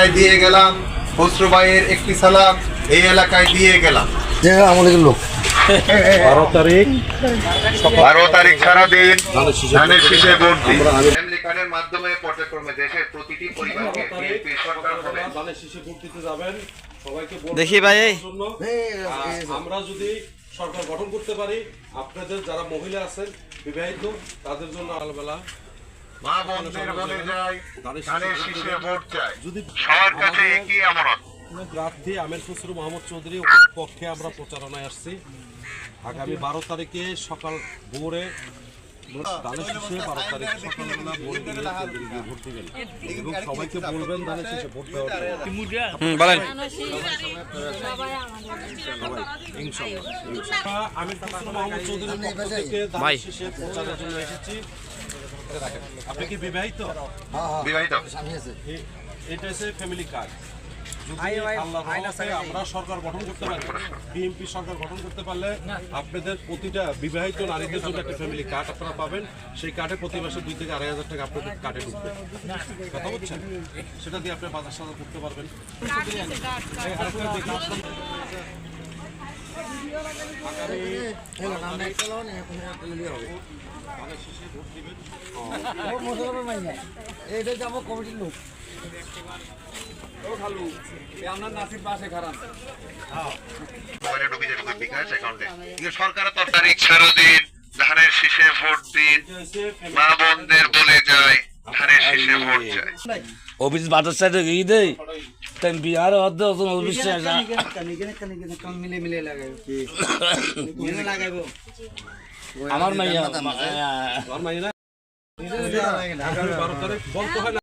এলাকায় দিয়ে গেলাম, খসরু ভাইয়ের একটি সালাম এই এলাকায় দিয়ে গেলাম। আমাদের লোক 12 তারিখ সারাদিন ধানের শীষে ভোট দিন। ফ্যামিলি কার্ডের মাধ্যমে পর্যায়ক্রমে দেশের প্রতিটি পরিবারকে বিএনপি সরকার হবে। ধানের শীষে ভোট দিতে যাবেন, সবাইকে ভোট দেখি ভাই এই জন্য আমরা যদি সরকার গঠন করতে পারি, আপনাদের যারা মহিলা আছেন বিবাহিত তাদের জন্য আলাবেলা মা বোনদের বলে যায় ধানের শীষে ভোট চাই। যদি সবার কাছে একই আমানত। প্রার্থী আমির খসরু মোহাম্মদ চৌধুরী পক্ষে আমরা প্রচারণায় আসছি। আগামী 12 তারিখে সকাল ভোরে ধানের শীষে 12 তারিখ সকালবেলা ভোরে গিয়ে ভোট দিবেন এবং সবাইকে বলবেন ধানের শীষে ভোট দেওয়ার জন্য। বলেন আমির খসরু মোহাম্মদ চৌধুরীর পক্ষ থেকে ধানের শীষে প্রচারের জন্য এসেছি। আপনি কি বিবাহিত? বিবাহিত। এটা হচ্ছে ফ্যামিলি কার্ড। যদি আল্লাহর রহমতে আমরা সরকার গঠন করতে পারি, বিএনপি সরকার গঠন করতে পারলে আপনাদের প্রতিটা বিবাহিত নারীদের জন্য একটা ফ্যামিলি কার্ড আপনারা পাবেন। সেই কার্ডে প্রতি মাসে 2 থেকে 2.5 টাকা আপনাদের কার্ডে ঢুকবে। কথা বলছেন? সেটা দিয়ে আপনি বাজার সাজার করতে পারবেন। কমিটির লোক সরকার তারিখ সারাদিন ধানের শীষে ভোট দিন, মা বোনদের বলে যায় ধানের শীষে ভোট চাই। অফিস বাজার সাইডে গিয়ে দেই তাই বিহার অর্ধ অফিস আমার মাইয়া আগামী 12 তারিখ বলতে হয় না।